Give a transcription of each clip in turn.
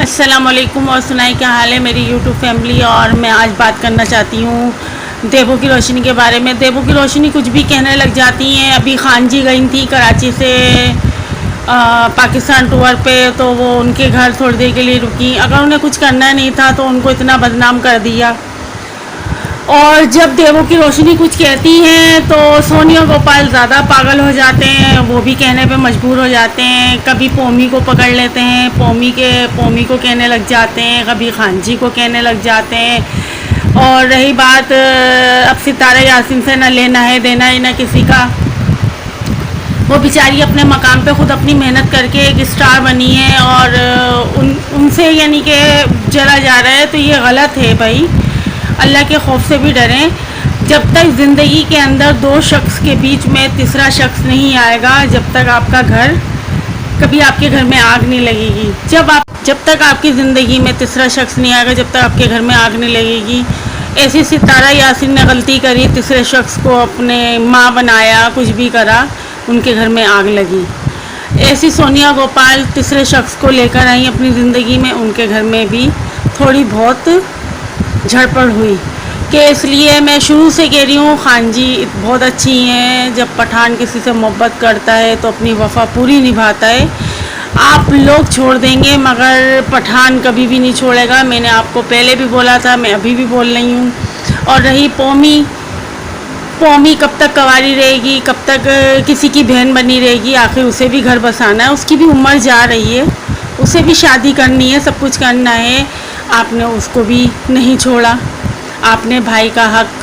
अस्सलामुअलैकुम और सुनाई क्या हाल है मेरी यूट्यूब फैमिली। और मैं आज बात करना चाहती हूँ देवों की रोशनी के बारे में। देवों की रोशनी कुछ भी कहने लग जाती हैं। अभी खान जी गई थी कराची से पाकिस्तान टूर पे, तो वो उनके घर थोड़ी देर के लिए रुकी। अगर उन्हें कुछ करना नहीं था तो उनको इतना बदनाम कर दिया। और जब देवों की रोशनी कुछ कहती हैं तो सोनिया गोपाल ज़्यादा पागल हो जाते हैं, वो भी कहने पे मजबूर हो जाते हैं। कभी पोमी को पकड़ लेते हैं, पोमी को कहने लग जाते हैं, कभी खान जी को कहने लग जाते हैं। और रही बात अब सितारा यासीन से न लेना है देना ही ना किसी का। वो बेचारी अपने मकाम पे ख़ुद अपनी मेहनत करके एक स्टार बनी है और उनसे यानी कि जला जा रहा है, तो ये गलत है भाई। अल्लाह के खौफ से भी डरें। जब तक ज़िंदगी के अंदर दो शख्स के बीच में तीसरा शख्स नहीं आएगा, जब तक आपका घर कभी आपके घर में आग नहीं लगेगी। जब तक आपकी ज़िंदगी में तीसरा शख्स नहीं आएगा, जब तक आपके घर में आग नहीं लगेगी। ऐसी सितारा यासीन ने गलती करी, तीसरे शख्स को अपने माँ बनाया, कुछ भी करा, उनके घर में आग लगी। ऐसी सोनिया गोपाल तीसरे शख्स को लेकर आई अपनी ज़िंदगी में, उनके घर में भी थोड़ी बहुत झड़पड़ हुई। कि इसलिए मैं शुरू से कह रही हूँ खान जी बहुत अच्छी हैं। जब पठान किसी से मोहब्बत करता है तो अपनी वफ़ा पूरी निभाता है। आप लोग छोड़ देंगे मगर पठान कभी भी नहीं छोड़ेगा। मैंने आपको पहले भी बोला था, मैं अभी भी बोल रही हूँ। और रही पोमी कब तक कवारी रहेगी, कब तक किसी की बहन बनी रहेगी। आखिर उसे भी घर बसाना है, उसकी भी उम्र जा रही है, उसे भी शादी करनी है, सब कुछ करना है। आपने उसको भी नहीं छोड़ा, आपने भाई का हक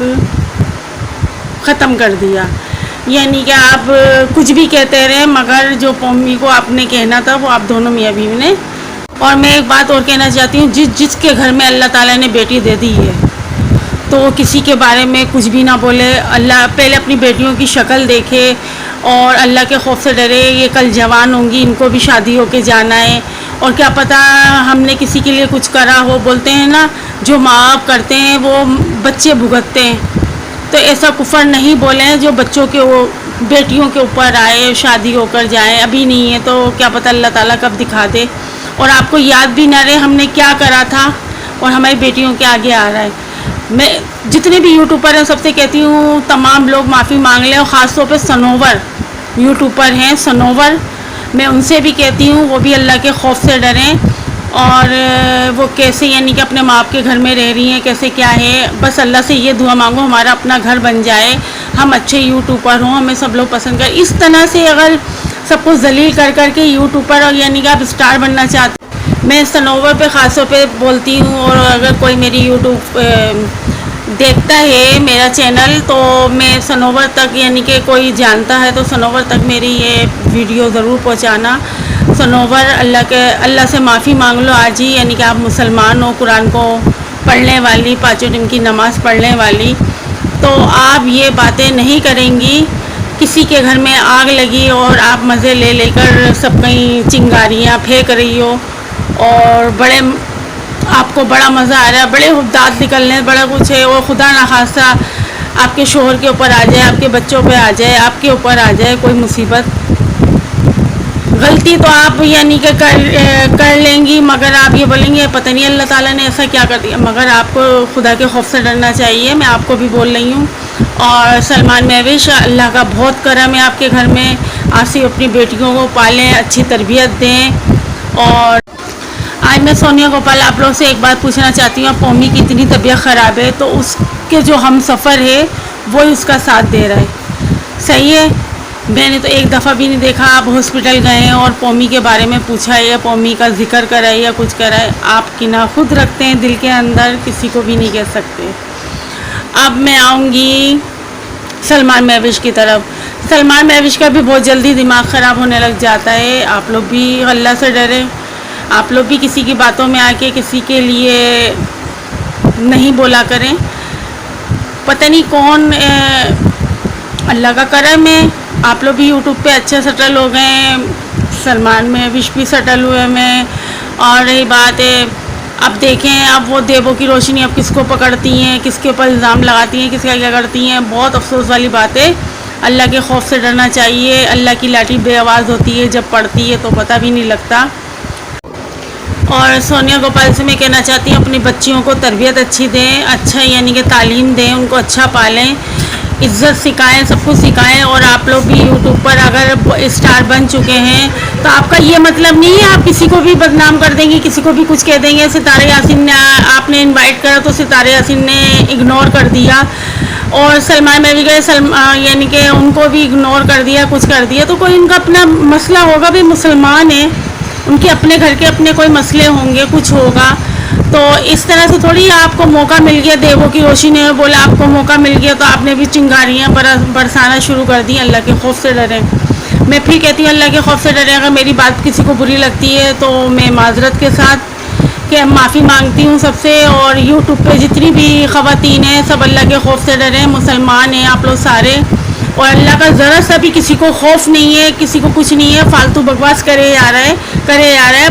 ख़त्म कर दिया। यानी कि आप कुछ भी कहते रहे मगर जो पोमी को आपने कहना था वो आप दोनों मियाँ बीवी ने। और मैं एक बात और कहना चाहती हूँ, जिसके घर में अल्लाह ताला ने बेटी दे दी है तो वो किसी के बारे में कुछ भी ना बोले। अल्लाह पहले अपनी बेटियों की शक्ल देखे और अल्लाह के खौफ से डरे। ये कल जवान होंगी, इनको भी शादी होके जाना है। और क्या पता हमने किसी के लिए कुछ करा हो। बोलते हैं ना, जो माँ बाप करते हैं वो बच्चे भुगतते हैं। तो ऐसा कुफर नहीं बोलें जो बच्चों के वो बेटियों के ऊपर आए, शादी होकर जाए। अभी नहीं है तो क्या पता अल्लाह ताला कब दिखा दे और आपको याद भी ना रहे हमने क्या करा था और हमारी बेटियों के आगे आ रहा है। मैं जितने भी यूट्यूबर हैं सबसे कहती हूँ तमाम लोग माफ़ी मांग लें। और ख़ास तौर पे सनोवर यूट्यूबर हैं, सनोवर, मैं उनसे भी कहती हूँ वो भी अल्लाह के खौफ से डरें। और वो कैसे यानी कि अपने माँ बाप के घर में रह रही हैं, कैसे क्या है। बस अल्लाह से ये दुआ मांगो हमारा अपना घर बन जाए, हम अच्छे यूट्यूबर हों, हमें सब लोग पसंद करें। इस तरह से अगर सबको जलील कर कर के यूट्यूबर और यानी कि आप स्टार बनना चाहते, मैं सनोवर पे ख़ास तौर पे बोलती हूँ। और अगर कोई मेरी यूट्यूब देखता है मेरा चैनल तो मैं सनोवर तक यानी कि कोई जानता है तो सनोवर तक मेरी ये वीडियो ज़रूर पहुँचाना। सनोवर अल्लाह से माफ़ी मांग लो आज ही। यानी कि आप मुसलमान हो, कुरान को पढ़ने वाली, पाँचों टाइम की नमाज़ पढ़ने वाली, तो आप ये बातें नहीं करेंगी। किसी के घर में आग लगी और आप मज़े ले लेकर सब कहीं चिंगारियाँ फेंक रही हो और आपको बड़ा मज़ा आ रहा है, बड़े दांत निकलने, बड़ा कुछ है। और खुदा ना खास्ता आपके शोहर के ऊपर आ जाए, आपके बच्चों पे आ जाए, आपके ऊपर आ जाए कोई मुसीबत। गलती तो आप यानी कि कर लेंगी मगर आप ये बोलेंगे पता नहीं अल्लाह ताला ने ऐसा क्या कर दिया। मगर आपको खुदा के खौफ से डरना चाहिए, मैं आपको भी बोल रही हूँ। और सलमान महविश, अल्लाह का बहुत करम है आपके घर में। आप सिर्फ अपनी बेटियों को पालें, अच्छी तरबियत दें। और आज मैं सोनिया गोपाल आप लोगों से एक बात पूछना चाहती हूँ। पोमी की इतनी तबीयत ख़राब है तो उसके जो हम सफ़र है वो उसका साथ दे रहा है, सही है। मैंने तो एक दफ़ा भी नहीं देखा आप हॉस्पिटल गए हैं और पोमी के बारे में पूछा है या पोमी का जिक्र करा है या कुछ करा है। आप किना खुद रखते हैं दिल के अंदर, किसी को भी नहीं कह सकते। अब मैं आऊँगी सलमान महविश की तरफ। सलमान महविश का भी बहुत जल्दी दिमाग ख़राब होने लग जाता है। आप लोग भी अल्लाह से डरें, आप लोग भी किसी की बातों में आके किसी के लिए नहीं बोला करें। पता नहीं कौन अल्लाह का करम है, आप लोग भी यूट्यूब पे अच्छे सेटल हो गए हैं। सलमान महविश भी सेटल हुए हैं। और रही बात है, अब देखें अब वो देवों की रोशनी अब किसको पकड़ती हैं, किसके ऊपर इल्ज़ाम लगाती हैं, किसका क्या करती हैं। बहुत अफसोस वाली बात है। अल्लाह के खौफ से डरना चाहिए। अल्लाह की लाठी बेआवाज़ होती है, जब पड़ती है तो पता भी नहीं लगता। और सोनिया गोपाल से मैं कहना चाहती हूँ अपनी बच्चियों को तरबियत अच्छी दें, अच्छा यानी कि तालीम दें, उनको अच्छा पालें, इज़्ज़त सिखाएं, सब कुछ सिखाएं। और आप लोग भी यूट्यूब पर अगर स्टार बन चुके हैं तो आपका ये मतलब नहीं है आप किसी को भी बदनाम कर देंगे, किसी को भी कुछ कह देंगे। सितारे यासीन ने आपने इनवाइट करा तो सितारे यासीन ने इग्नोर कर दिया, और सलमान में भी गए यानी कि उनको भी इग्नोर कर दिया, कुछ कर दिया। तो कोई उनका अपना मसला होगा, भी मुसलमान है, उनके अपने घर के अपने कोई मसले होंगे, कुछ होगा। तो इस तरह से थोड़ी आपको मौका मिल गया, देवों की रोशनी ने बोला आपको मौका मिल गया तो आपने भी चिंगारियाँ बरसाना शुरू कर दी। अल्लाह के खौफ से डरें। मैं फिर कहती हूँ अल्लाह के खौफ से डरें। अगर मेरी बात किसी को बुरी लगती है तो मैं माजरत के साथ कि माफ़ी मांगती हूँ सबसे। और यूट्यूब पे जितनी भी ख़वातीन हैं सब अल्लाह के खौफ से डरें, मुसलमान हैं आप लोग सारे, और अल्लाह का ज़रा सा भी किसी को खौफ नहीं है, किसी को कुछ नहीं है, फालतू बकवास करे जा रहा है।